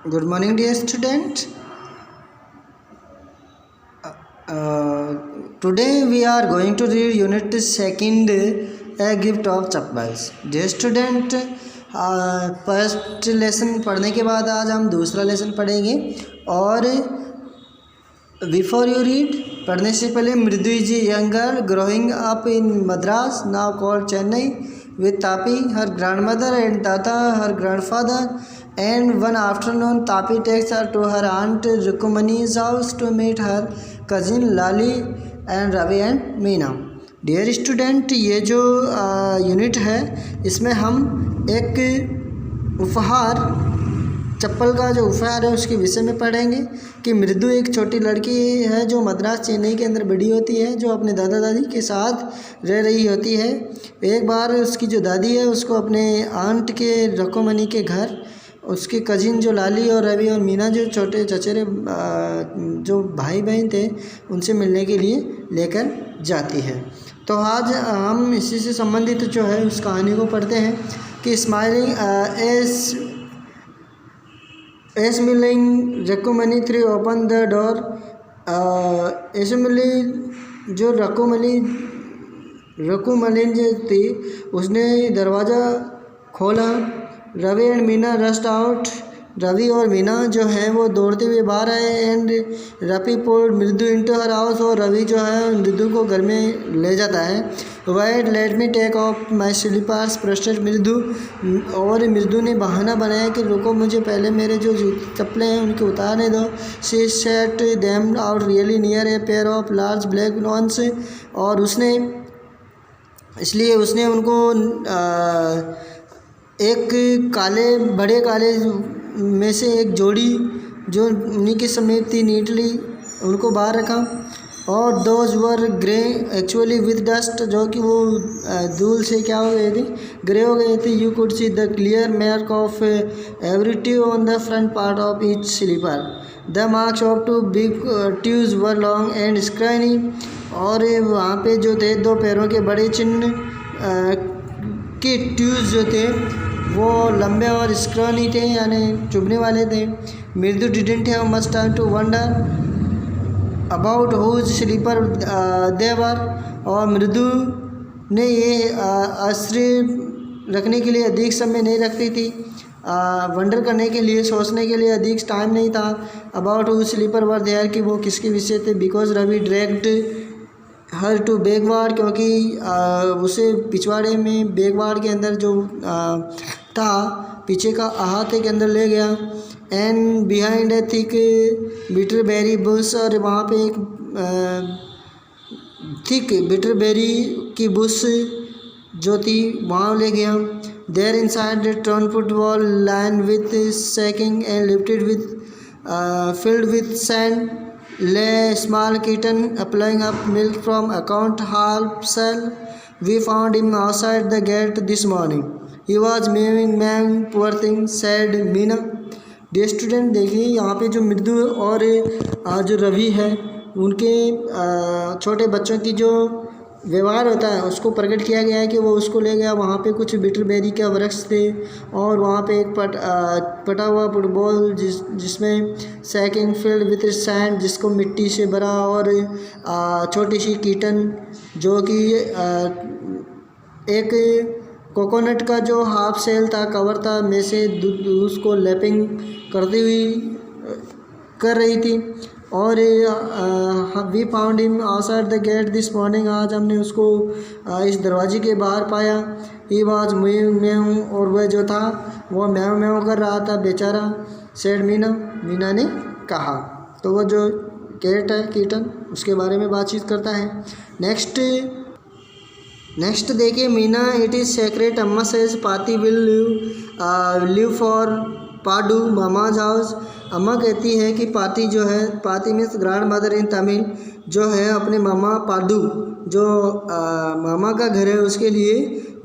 Good morning, dear student. Today we are going to read Unit 2, A Gift of Chappals. Dear student, first lesson पढ़ने के बाद आज हम दूसरा lesson पढ़ेंगे। और बिफोर यू रीड, पढ़ने से पहले मृदु is a young girl growing up in Madras now called Chennai with Tapi, her grandmother, and Tata, her grandfather. And one afternoon, Tapi takes her to her aunt Rukumani's house to meet her cousin Lali and Ravi and Meena. Dear student, ये जो unit है इसमें हम एक उपहार चप्पल का जो उपहार है उसके विषय में पढ़ेंगे कि मृदु एक छोटी लड़की है जो मद्रास चेन्नई के अंदर बड़ी होती है, जो अपने दादा दादी के साथ रह रही होती है। एक बार उसकी जो दादी है उसको अपने आंट के रकोमनी के घर उसके कजिन जो लाली और रवि और मीना जो छोटे चचेरे जो भाई बहन थे उनसे मिलने के लिए लेकर जाती है। तो आज हम इसी से संबंधित जो है उस कहानी को पढ़ते हैं कि smiling as Milling Rakumani threw open the door, ऐसे मिली जो रकुमनी जो थी उसने दरवाज़ा खोला। Ravi and Meena rushed out, Ravi और मीना जो है वो दौड़ते हुए बाहर आए। And Ravi pulled Mridu into her house, और रवि जो है मृदु को घर में ले जाता है। Wait let me take off my slippers protested Mridu, और मृदु ने बहाना बनाया कि रुको मुझे पहले मेरे जो चप्पलें हैं उनके उतारने दो। She set them out really near a pair of large black lawns, और उसने उनको एक बड़े काले में से एक जोड़ी जो उन्हीं के समेत थी नीटली उनको बाहर रखा। और those were grey actually with dust, जो कि वो धूल से क्या हो गए थे, ग्रे हो गए थे। You could see the clear mark of every toe on the front part of each slipper. The marks of two big toes were long and skinny, और वहाँ पे जो थे दो पैरों के बड़े चिन्ह के ट्यूज जो थे वो लंबे और स्क्रॉनी थे, यानी चुभने वाले थे। Mridu didn't have much time to wonder about whose slipper they were, और मृदु ने ये आश्चर्य रखने के लिए अधिक समय नहीं रखती थी, वंडर करने के लिए, सोचने के लिए अधिक टाइम नहीं था। About whose slipper were there, कि वो किसके विषय थे। Because Ravi dragged her to backyard, क्योंकि उसे पिछवाड़े में बैकवार्ड के अंदर जो था पीछे का अहाते के अंदर ले गया। And behind a thick bitterberry bush, और वहाँ पे एक थिक बिटरबेरी की बुश जो थी वहाँ ले गया। There inside the turnfoot wall line with sacking and lifted with filled with sand lay small kitten applying up milk from account half cell. We found him outside the gate this morning. He was meowing poor thing, said Meena. Dear student, देखिए यहाँ पे जो मृदु और जो रवि है उनके छोटे बच्चों की जो व्यवहार होता है उसको प्रकट किया गया है कि वो उसको ले गया। वहाँ पे कुछ बिटरबेरी का वृक्ष थे, और वहाँ पे एक पटा हुआ फुटबॉल जिसमें सैकिंग फील्ड विथ सैंड, जिसको मिट्टी से भरा, और छोटी सी कीटन जो कि एक कोकोनट का जो हाफ सेल था, कवर था, में से उसको लैपिंग करती हुई कर रही थी। और we found him outside the gate this morning, आज हमने उसको इस दरवाजे के बाहर पाया। ही वाज म्याऊ, और वह जो था वो म्याऊ म्याऊ कर रहा था बेचारा। सेड मीना ने कहा। तो वो जो कैट है कीटन उसके बारे में बातचीत करता है। नेक्स्ट देखिए मीना, इट इज़ सेक्रेट अम्मा सेज पाती विल लिव फॉर पाडू मामाज हाउस। अम्मा कहती है कि पाती जो है, पाती means grand mother in Tamil, जो है अपने मामा पाडू जो मामा का घर है उसके लिए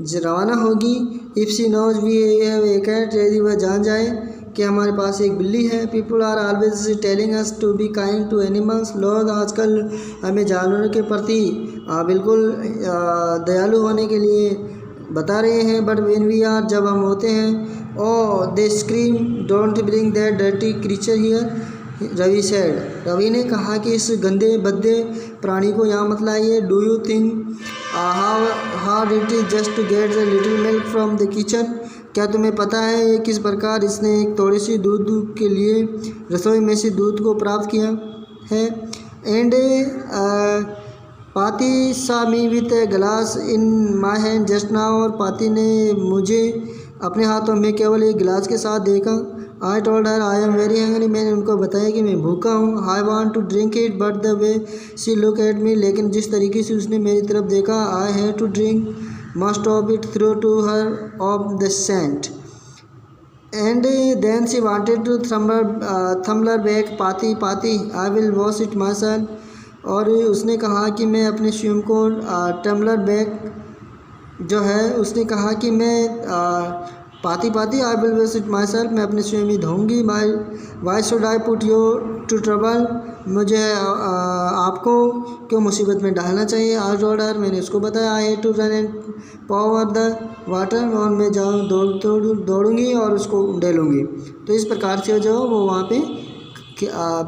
रवाना होगी। If she knows we have a cat, यदि वह जान जाए कि हमारे पास एक बिल्ली है। People are always telling us to be kind to animals, लोग आजकल हमें जानवरों के प्रति बिल्कुल दयालु होने के लिए बता रहे हैं। बट व्हेन वी आर, जब हम होते हैं, oh they scream don't bring that dirty creature here, Ravi said, Ravi ने कहा कि इस गंदे भद्दे प्राणी को यहाँ मत लाइए। Do you think how hard it is just to get the little milk from the kitchen, क्या तुम्हें पता है किस प्रकार इसने एक थोड़ी सी दूध के लिए रसोई में से दूध को प्राप्त किया है। एंड पाती सा me with a glass in my hand just now, और पाती ने मुझे अपने हाथों में केवल एक गिलास के साथ देखा। I told her I am very hungry, मैंने उनको बताया कि मैं भूखा हूँ। I want to drink it but the way she look at me, लेकिन जिस तरीके से उसने मेरी तरफ देखा, I have to drink must of it through to her of the scent. And then she wanted to tumbler back, पाती I will wash it my self, और उसने कहा कि मैं अपने स्वयं को टम्बलर बैग जो है, उसने कहा कि मैं पाती I will wash it my self, मैं अपने स्वयं ही धोऊंगी। Why should I put you to trouble, मुझे आपको क्यों मुसीबत में डालना चाहिए। आज ऑर्डर, मैंने उसको बताया। I had to run and pour the water, और मैं जाऊँ दौड़ूंगी और उसको डेलूँगी। तो इस प्रकार से जो वो वहाँ पे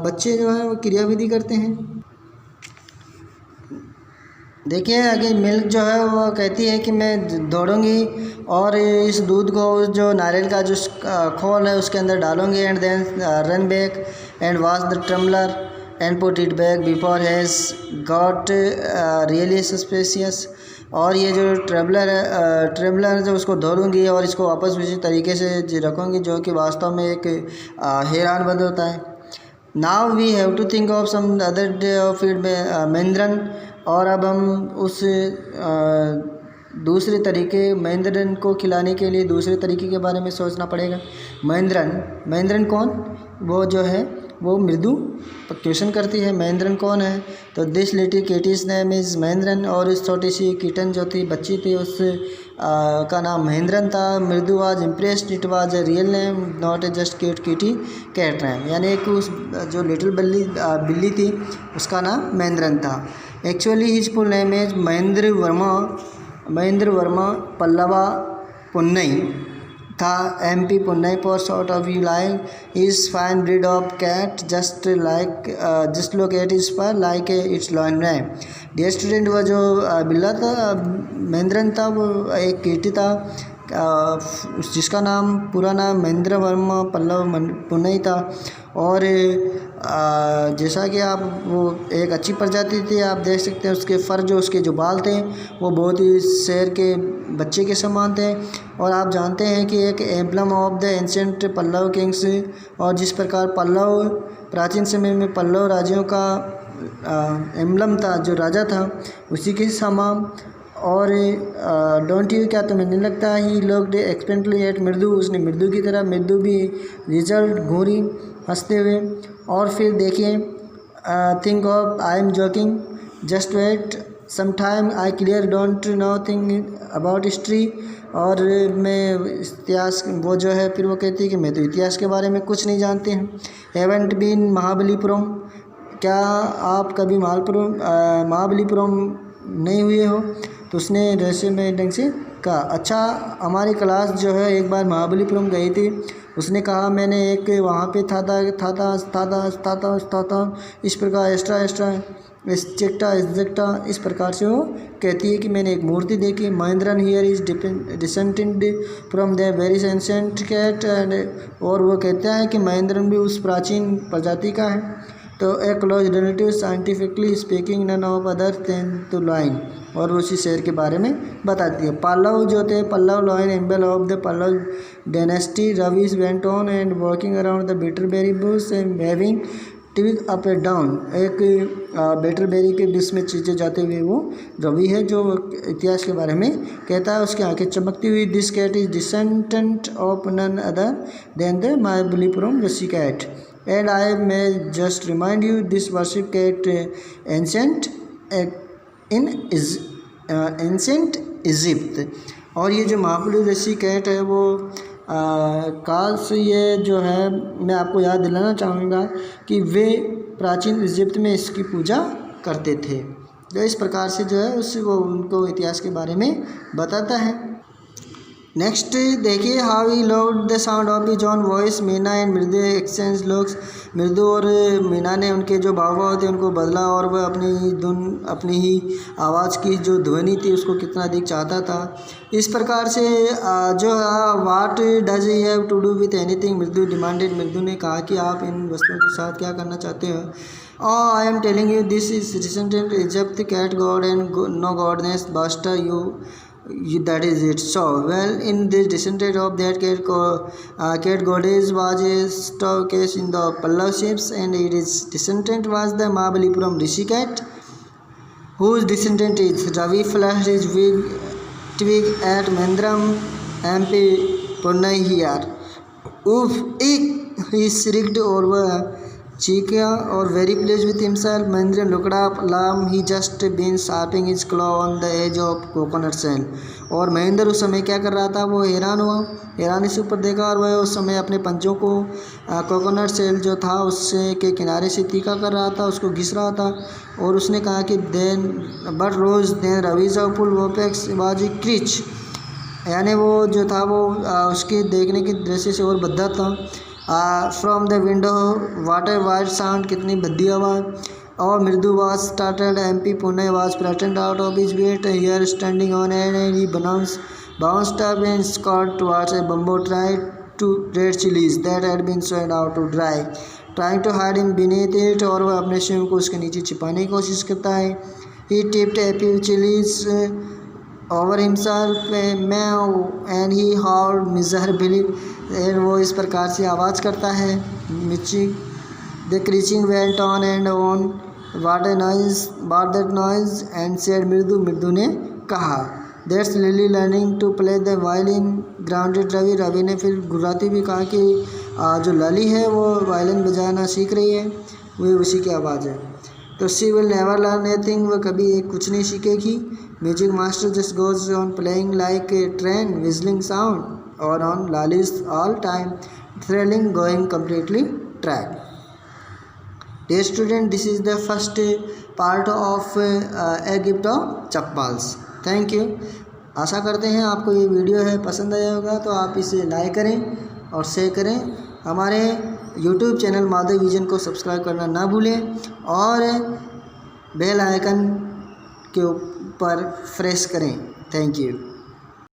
बच्चे जो हैं वो क्रियाविधि करते हैं। देखिए आगे मिल्क जो है वो कहती है कि मैं दौड़ूंगी और इस दूध को जो नारियल का जो खोल है उसके अंदर डालूंगी। And then run back and wash the tumbler and put it back before has got really suspicious, और ये जो ट्रेवलर जो उसको धोलूँगी और इसको वापस उसी तरीके से रखूँगी जो कि वास्तव में एक हैरान होता है। Now we have to think of some other day of it Mahendran, और अब हम उस दूसरे तरीके महेंद्रन को खिलाने के लिए दूसरे तरीके के बारे में सोचना पड़ेगा। महेंद्रन कौन, वो जो है वो मृदु क्वेश्चन करती है महेंद्रन कौन है, तो this little kitty's name is Mahendran, और इस छोटी सी किटन जो थी बच्ची थी उस का नाम महेंद्रन था। Mridu was impressed, it was a real name not a just cute kitty cat name, यानी कि उस जो लिटिल बिल्ली थी उसका नाम महेंद्रन था। Actually his full name is Mahendra Varma Pallava Punnai था, MP Punnai for short of you like is fine breed of cat just look at is fur like it's lion name. Dear student, वो जो बिल्ला था महेंद्रन था वो एक कीटी था जिसका नाम पूरा नाम महेंद्र वर्मा पल्लव पुन्नई था, और जैसा कि आप वो एक अच्छी प्रजाति थी, आप देख सकते हैं उसके फर जो उसके जो बाल थे वो बहुत ही शेर के बच्चे के समान थे। और आप जानते हैं कि एक emblem of the ancient Pallava kings, और जिस प्रकार पल्लव प्राचीन समय में पल्लव राज्यों का एम्बलम था जो राजा था उसी के समान। और डोंट यू, क्या तुम्हें नहीं लगता ही लुक्ड एक्सपेक्टेंटली एट मृदु, उसने मृदु की तरह मृदु भी रिजल्ट घूरी हंसते हुए। और फिर देखिए think of I am joking just wait some time I clear don't know thing about history, और मैं इतिहास वो जो है फिर वो कहती है कि मैं तो इतिहास के बारे में कुछ नहीं जानती हूँ। हैवंट बीन महाबलीपुरम, क्या आप कभी महाबलीपुरम नहीं हुए हो। तो उसने रहस्य में ढंग से कहा, अच्छा हमारी क्लास जो है एक बार महाबलीपुरम गई थी, उसने कहा मैंने एक वहाँ पे था इस प्रकार एक्स्ट्रा इस प्रकार से वो कहती है कि मैंने एक मूर्ति देखी। Mahendran here is descended from the very ancient cat, and और वो कहता है कि महेंद्रन भी उस प्राचीन प्रजाति का है। तो a close relative scientifically speaking none of other than to lion, और उसी शेर के बारे में बताती है। पल्लव जो थे Pallava lion emblem of the Pallava dynasty, Ravi's went on and walking around the bitterberry bush and having twig up and down, एक बेटरबेरी के बीच में चीज़ें जाते हुए वो रवि है जो इतिहास के बारे में कहता है। उसकी आंखें चमकती हुई, this cat is descendant of none other than the Mahabalipuram rishi cat, and I may just remind you this worship cat ancient in ancient Egypt। और ये जो महाबली रसी कैट है वो काल से ये जो है मैं आपको याद दिलाना चाहूँगा कि वे प्राचीन इजिप्ट में इसकी पूजा करते थे। तो इस प्रकार से जो है उससे वो उनको इतिहास के बारे में बताता है। नेक्स्ट देखिए, how he loved the sound of his own voice. Meena and मृदु एक्सचेंज लुक्स। मृदु और मीना ने उनके जो भाव भाव थे उनको बदला और वह अपनी ही आवाज़ की जो ध्वनि थी उसको कितना अधिक चाहता था। इस प्रकार से जो what does he have to do with anything, Mridu demanded. मृदु ने कहा कि आप इन वस्तुओं के साथ क्या करना चाहते हो। I am telling you this is descended Egypt cat god and no goddess Bastet you that is it. So well, in this descendant of that cat goddess was a staircase in the Pallav ships, and its descendant was the Mahabalipuram Rishi cat, whose descendant is Ravi flashed his twig at Mendram MP Purnai here. Oof! He shrieked over चीखा और very pleased with himself. Mahendra looked up alarmed, he just been sharpening his claw on the edge of coconut shell. और महेंद्र उस समय क्या कर रहा था, वो हैरान हुआ, हैरानी से ऊपर देखा और वह उस समय अपने पंचों को कोकोनट सेल जो था उससे के किनारे से तीखा कर रहा था, उसको घिस रहा था। और उसने कहा कि देन बट रोज देन रवीजा पुल वोपेक्स बाजी क्रिच, यानी वो जो था वो उसके देखने की दृष्टि से और भद्दा था। From the window what a white sound, कितनी भद्दी आवाज़। और मृदु वाज स्टार्टेड MP पुणे was flattened out of his wit here standing on and he bounced up and scurried towards a bamboo tried to red chilies that had been swept out to dry, trying to hide him beneath it। और वह अपने स्वयं को उसके नीचे छिपाने की कोशिश करता है। He tipped a few chilies over himself and he howled miserably। वो इस प्रकार से आवाज़ करता है, मिर्ची। The creaking went on and on, what that noise and said Mridu, Mridu ने कहा that's Lily learning to play the violin grounded Ravi. Ravi ने फिर गुर्राती भी कहा कि जो लली है वो वायलिन बजाना सीख रही है, वही उसी की आवाज़ है। तो she will never learn anything, वह कभी एक कुछ नहीं सीखेगी। Music master just goes on playing like a train whistling sound और on Lily's all time thrilling going completely track. Dear student, this is the first part of a gift of chappals. Thank you. आशा करते हैं आपको ये video है पसंद आया होगा, तो आप इसे लाइक करें और शेयर करें। हमारे यूट्यूब चैनल माधव विजन को सब्सक्राइब करना ना भूलें और बेल आइकन के ऊपर प्रेस करें। Thank you.